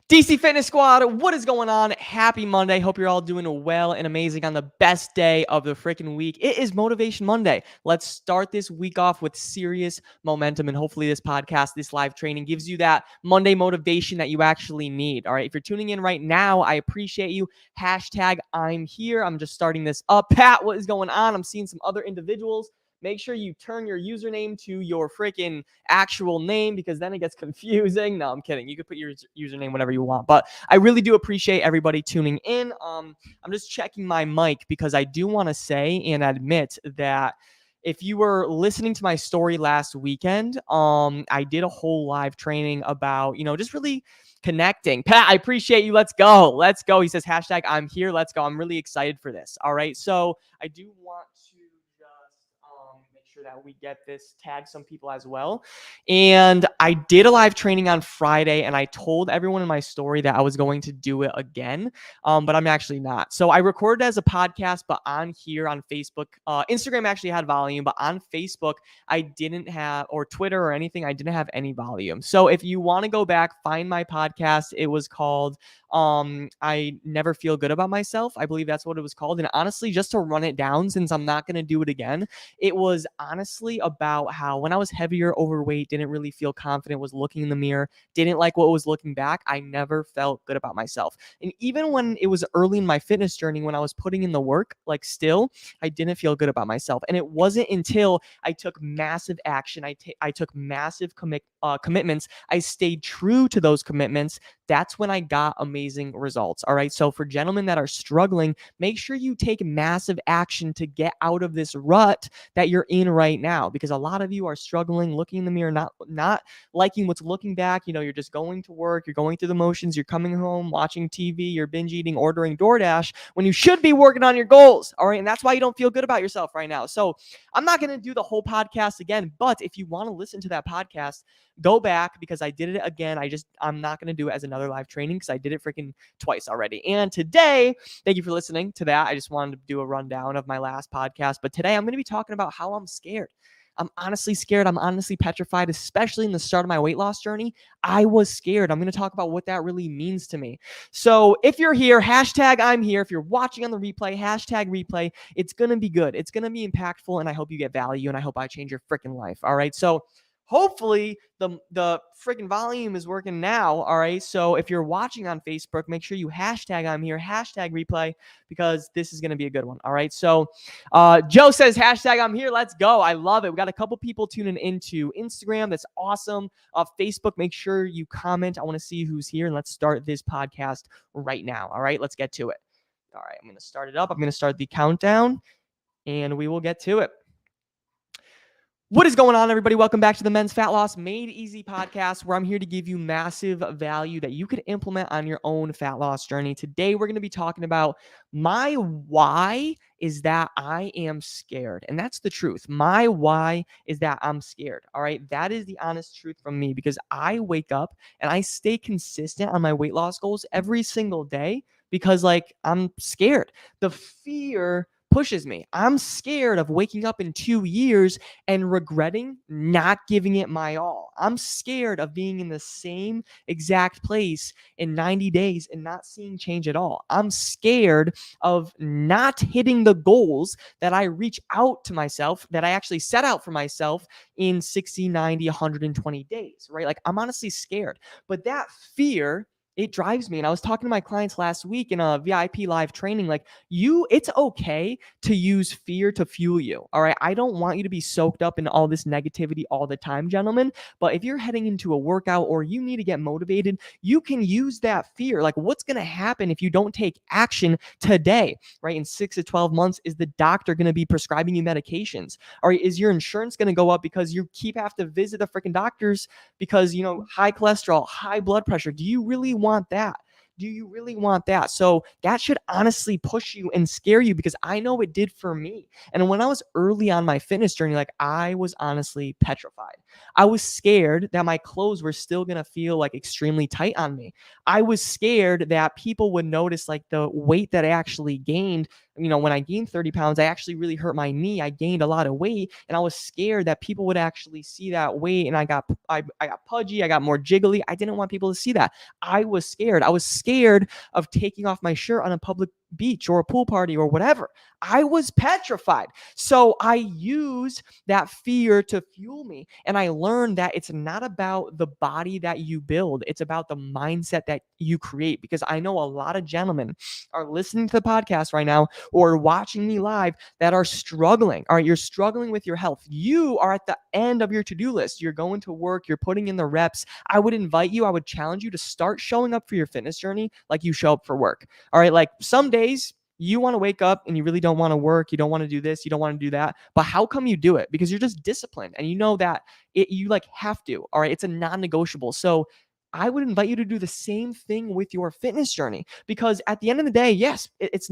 DC Fitness Squad, what is going on? Happy Monday. Hope you're all doing well and amazing on the best day of the freaking week. It is Motivation Monday. Let's start this week off with serious momentum, and hopefully this podcast, this live training gives you that Monday motivation that you actually need. All right, if you're tuning in right now, I appreciate you. Hashtag I'm here. I'm just starting this up. Pat, what is going on? I'm seeing some other individuals. Make sure you turn your username to your freaking actual name because then it gets confusing. No, I'm kidding. You could put your username whatever you want, but I really do appreciate everybody tuning in. I'm just checking my mic because I do want to say and admit that if you were listening to my story last weekend, I did a whole live training about, just really connecting. Pat, I appreciate you. Let's go. Let's go. He says, hashtag I'm here. Let's go. I'm really excited for this. All right. So I do want to make sure that we get this, tag some people as well. And I did a live training on Friday, and I told everyone in my story that I was going to do it again, but I'm actually not. So I recorded as a podcast, but on here on Facebook, Instagram actually had volume, but on Facebook, I didn't have, or Twitter or anything, I didn't have any volume. So if you want to go back, find my podcast. It was called I Never Feel Good About Myself. I believe that's what it was called. And honestly, just to run it down, since I'm not going to do it again, it was honestly about how when I was heavier, overweight, didn't really feel confident, was looking in the mirror, didn't like what was looking back, I never felt good about myself. And even when it was early in my fitness journey, when I was putting in the work, like still, I didn't feel good about myself. And it wasn't until I took massive action, I took massive commitments, I stayed true to those commitments, that's when I got amazing results. All right. So for gentlemen that are struggling, make sure you take massive action to get out of this rut that you're in right now, because a lot of you are struggling, looking in the mirror, not liking what's looking back. You're just going to work, you're going through the motions, you're coming home, watching TV, you're binge eating, ordering DoorDash when you should be working on your goals. All right. And that's why you don't feel good about yourself right now. So I'm not going to do the whole podcast again, but if you want to listen to that podcast, go back because I did it again. I'm not going to do it as another live training because I did it freaking twice already. And today, thank you for listening to that. I just wanted to do a rundown of my last podcast. But today I'm going to be talking about how I'm scared. I'm honestly scared. I'm honestly petrified, especially in the start of my weight loss journey. I was scared. I'm going to talk about what that really means to me. So if you're here, hashtag I'm here. If you're watching on the replay, hashtag replay. It's going to be good. It's going to be impactful. And I hope you get value and I hope I change your freaking life. All right. So hopefully the freaking volume is working now. All right. So if you're watching on Facebook, make sure you hashtag I'm here, hashtag replay, because this is going to be a good one. All right. So Joe says hashtag I'm here. Let's go. I love it. We got a couple people tuning into Instagram. That's awesome. Facebook, make sure you comment. I want to see who's here, and let's start this podcast right now. All right. Let's get to it. All right. I'm going to start it up. I'm going to start the countdown and we will get to it. What is going on, everybody? Welcome back to the Men's Fat Loss Made Easy podcast, where I'm here to give you massive value that you could implement on your own fat loss journey. Today, we're going to be talking about my why is that I am scared. And that's the truth. My why is that I'm scared. All right. That is the honest truth from me, because I wake up and I stay consistent on my weight loss goals every single day because I'm scared. The fear pushes me. I'm scared of waking up in 2 years and regretting not giving it my all. I'm scared of being in the same exact place in 90 days and not seeing change at all. I'm scared of not hitting the goals that I reach out to myself, that I actually set out for myself in 60, 90, 120 days, right? I'm honestly scared. But that fear, it drives me. And I was talking to my clients last week in a VIP live training, it's okay to use fear to fuel you. All right. I don't want you to be soaked up in all this negativity all the time, gentlemen. But if you're heading into a workout or you need to get motivated, you can use that fear. What's going to happen if you don't take action today, right? In 6 to 12 months, is the doctor going to be prescribing you medications? Or is your insurance going to go up because you have to visit the freaking doctors because, high cholesterol, high blood pressure? Do you really want that? Do you really want that? So that should honestly push you and scare you, because I know it did for me. And when I was early on my fitness journey, I was honestly petrified. I was scared that my clothes were still going to feel extremely tight on me. I was scared that people would notice the weight that I actually gained when I gained 30 pounds, I actually really hurt my knee. I gained a lot of weight, and I was scared that people would actually see that weight, and I got pudgy, I got more jiggly. I didn't want people to see that. I was scared. I was scared of taking off my shirt on a public beach or a pool party or whatever. I was petrified. So I used that fear to fuel me. And I learned that it's not about the body that you build, it's about the mindset that you create. Because I know a lot of gentlemen are listening to the podcast right now or watching me live that are struggling. All right, you're struggling with your health. You are at the end of your to-do list. You're going to work, you're putting in the reps. I would challenge you to start showing up for your fitness journey like you show up for work. All right, like some days you want to wake up and you really don't want to work, you don't want to do this, you don't want to do that, but how come you do it? Because you're just disciplined and you know that you like have to. All right, it's a non-negotiable. So I would invite you to do the same thing with your fitness journey, because at the end of the day, yes, it's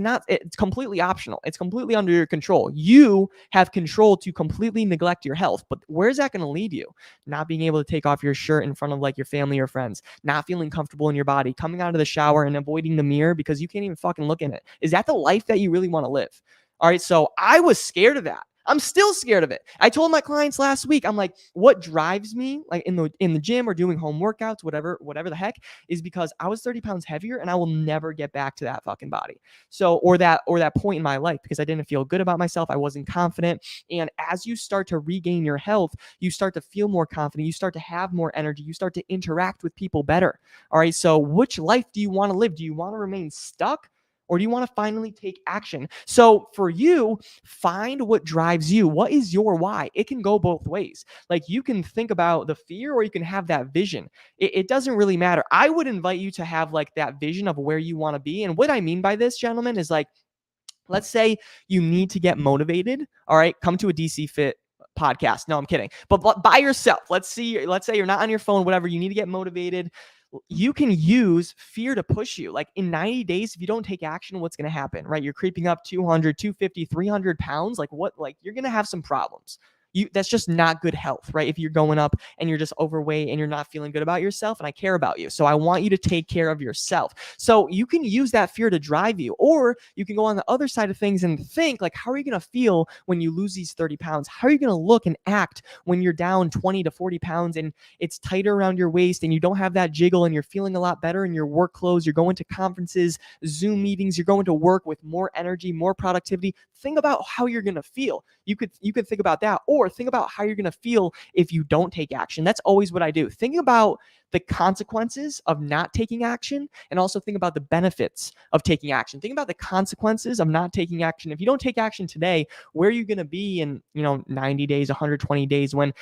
completely optional. It's completely under your control. You have control to completely neglect your health, but where's that going to lead you? Not being able to take off your shirt in front of like your family or friends, not feeling comfortable in your body, coming out of the shower and avoiding the mirror because you can't even fucking look in it. Is that the life that you really want to live? All right. So I was scared of that. I'm still scared of it. I told my clients last week, I'm like, what drives me like in the gym or doing home workouts, whatever the heck, is because I was 30 pounds heavier and I will never get back to that fucking body. So, or that point in my life, because I didn't feel good about myself. I wasn't confident. And as you start to regain your health, you start to feel more confident. You start to have more energy. You start to interact with people better. All right. So which life do you want to live? Do you want to remain stuck? Or do you want to finally take action? So for you, find what drives you. What is your why? It can go both ways. Like you can think about the fear or you can have that vision. It doesn't really matter. I would invite you to have like that vision of where you want to be. And what I mean by this, gentlemen, is like, let's say you need to get motivated. All right, come to a DC Fit podcast. No, I'm kidding. But by yourself. Let's say you're not on your phone, whatever. You need to get motivated. You can use fear to push you. Like in 90 days, if you don't take action, what's going to happen, right? You're creeping up 200, 250, 300 pounds. Like you're going to have some problems. That's just not good health, right? If you're going up and you're just overweight and you're not feeling good about yourself, and I care about you. So I want you to take care of yourself. So you can use that fear to drive you, or you can go on the other side of things and think like, how are you going to feel when you lose these 30 pounds? How are you going to look and act when you're down 20 to 40 pounds and it's tighter around your waist and you don't have that jiggle and you're feeling a lot better in your work clothes? You're going to conferences, Zoom meetings, you're going to work with more energy, more productivity. Think about how you're going to feel. You could think about that, or think about how you're going to feel if you don't take action. That's always what I do. Think about the consequences of not taking action, and also think about the benefits of taking action. Think about the consequences of not taking action. If you don't take action today, where are you going to be in 90 days, 120 days, when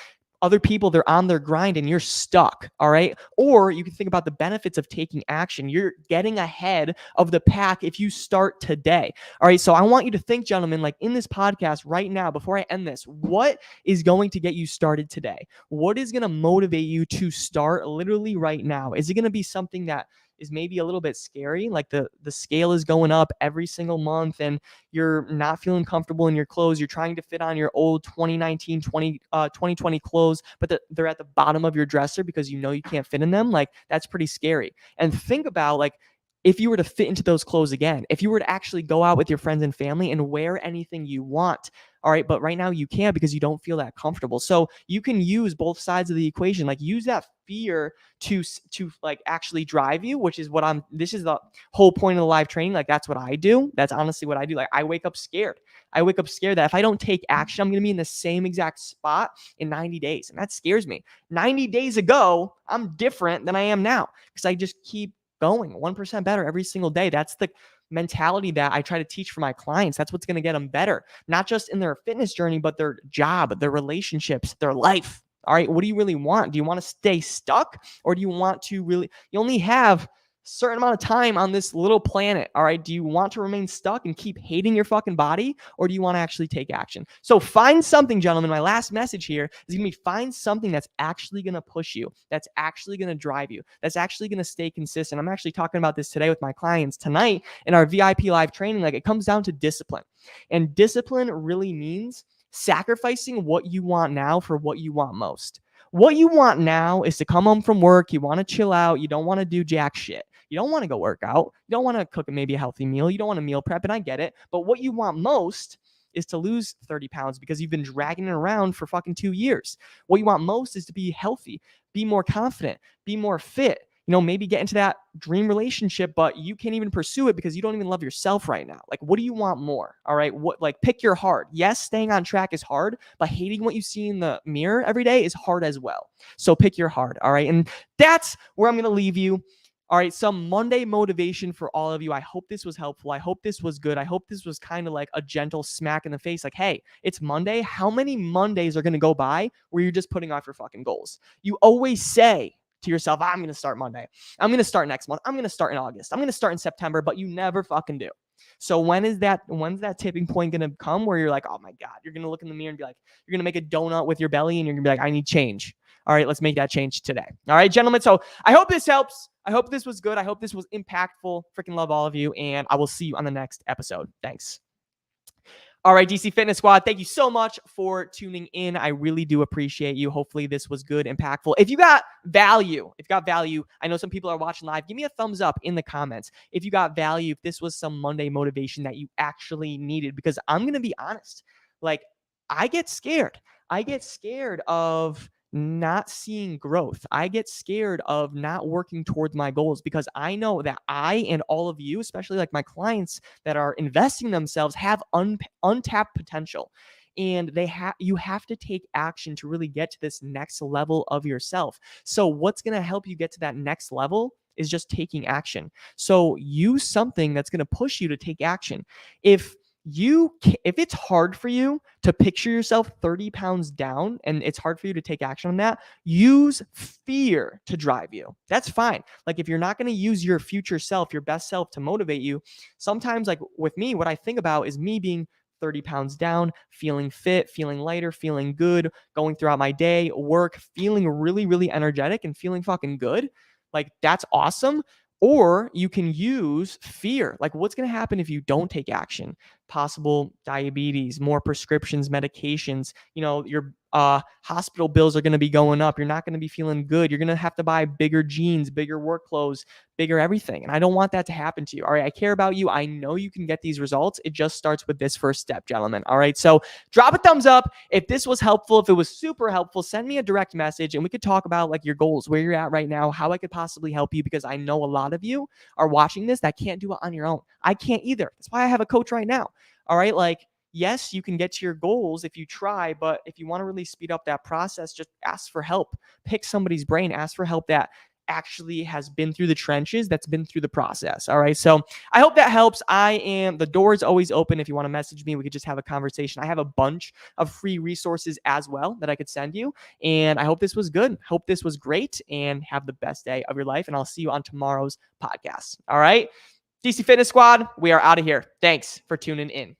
other people, they're on their grind and you're stuck? All right. Or you can think about the benefits of taking action. You're getting ahead of the pack if you start today. All right. So I want you to think, gentlemen, like in this podcast right now, before I end this, what is going to get you started today? What is going to motivate you to start literally right now? Is it going to be something that is maybe a little bit scary, like the scale is going up every single month and you're not feeling comfortable in your clothes? You're trying to fit on your old 2019, 2020 clothes, but they're at the bottom of your dresser because you can't fit in them. Like that's pretty scary. And think about like, if you were to fit into those clothes again, if you were to actually go out with your friends and family and wear anything you want, all right, but right now you can't because you don't feel that comfortable. So you can use both sides of the equation. Like use that fear to like actually drive you, which is this is the whole point of the live training. Like that's what I do. That's honestly what I do. Like I wake up scared. I wake up scared that if I don't take action, I'm going to be in the same exact spot in 90 days. And that scares me. 90 days ago, I'm different than I am now because I just keep going 1% better every single day. That's the mentality that I try to teach for my clients. That's what's going to get them better, not just in their fitness journey, but their job, their relationships, their life. All right. What do you really want? Do you want to stay stuck, or do you want to you only have certain amount of time on this little planet? All right. Do you want to remain stuck and keep hating your fucking body, or do you want to actually take action? So find something, gentlemen. My last message here is going to be find something that's actually going to push you, that's actually going to drive you, that's actually going to stay consistent. I'm actually talking about this today with my clients tonight in our VIP live training. Like it comes down to discipline, and discipline really means sacrificing what you want now for what you want most. What you want now is to come home from work. You want to chill out. You don't want to do jack shit. You don't want to go work out. You don't want to cook maybe a healthy meal. You don't want to meal prep, and I get it. But what you want most is to lose 30 pounds because you've been dragging it around for fucking 2 years. What you want most is to be healthy, be more confident, be more fit. Maybe get into that dream relationship, but you can't even pursue it because you don't even love yourself right now. Like, what do you want more? All right. Pick your hard. Yes, staying on track is hard, but hating what you see in the mirror every day is hard as well. So pick your hard. All right. And that's where I'm going to leave you. All right, some Monday motivation for all of you. I hope this was helpful. I hope this was good. I hope this was kind of like a gentle smack in the face. Like, hey, it's Monday. How many Mondays are going to go by where you're just putting off your fucking goals? You always say to yourself, I'm going to start Monday. I'm going to start next month. I'm going to start in August. I'm going to start in September, but you never fucking do. So when's that tipping point going to come where you're like, oh my God, you're going to look in the mirror and be like, you're going to make a donut with your belly and you're going to be like, I need change. All right, let's make that change today. All right, gentlemen. So I hope this helps. I hope this was good. I hope this was impactful. Freaking love all of you. And I will see you on the next episode. Thanks. All right, DC Fitness Squad, thank you so much for tuning in. I really do appreciate you. Hopefully this was good, impactful. If you got value, I know some people are watching live. Give me a thumbs up in the comments if you got value, if this was some Monday motivation that you actually needed, because I'm going to be honest. Like, I get scared. I get scared of not seeing growth. I get scared of not working towards my goals because I know that I and all of you, especially like my clients that are investing themselves, have untapped potential. And you have to take action to really get to this next level of yourself. So what's going to help you get to that next level is just taking action. So use something that's going to push you to take action. If it's hard for you to picture yourself 30 pounds down and it's hard for you to take action on that, use fear to drive you. That's fine. Like, if you're not going to use your future self, your best self to motivate you, sometimes, like with me, what I think about is me being 30 pounds down, feeling fit, feeling lighter, feeling good, going throughout my day, work, feeling really, really energetic and feeling fucking good. Like, that's awesome. Or you can use fear. Like, what's going to happen if you don't take action? Possible diabetes, more prescriptions, medications, your hospital bills are going to be going up. You're not going to be feeling good. You're going to have to buy bigger jeans, bigger work clothes, bigger everything. And I don't want that to happen to you. All right. I care about you. I know you can get these results. It just starts with this first step, gentlemen. All right. So drop a thumbs up if this was helpful. If it was super helpful, send me a direct message and we could talk about like your goals, where you're at right now, how I could possibly help you, because I know a lot of you are watching this that can't do it on your own. I can't either. That's why I have a coach right now. All right. Like, yes, you can get to your goals if you try, but if you want to really speed up that process, just ask for help. Pick somebody's brain, ask for help that actually has been through the trenches, that's been through the process. All right. So I hope that helps. The door is always open. If you want to message me, we could just have a conversation. I have a bunch of free resources as well that I could send you. And I hope this was good. Hope this was great, and have the best day of your life. And I'll see you on tomorrow's podcast. All right. DC Fitness Squad, we are out of here. Thanks for tuning in.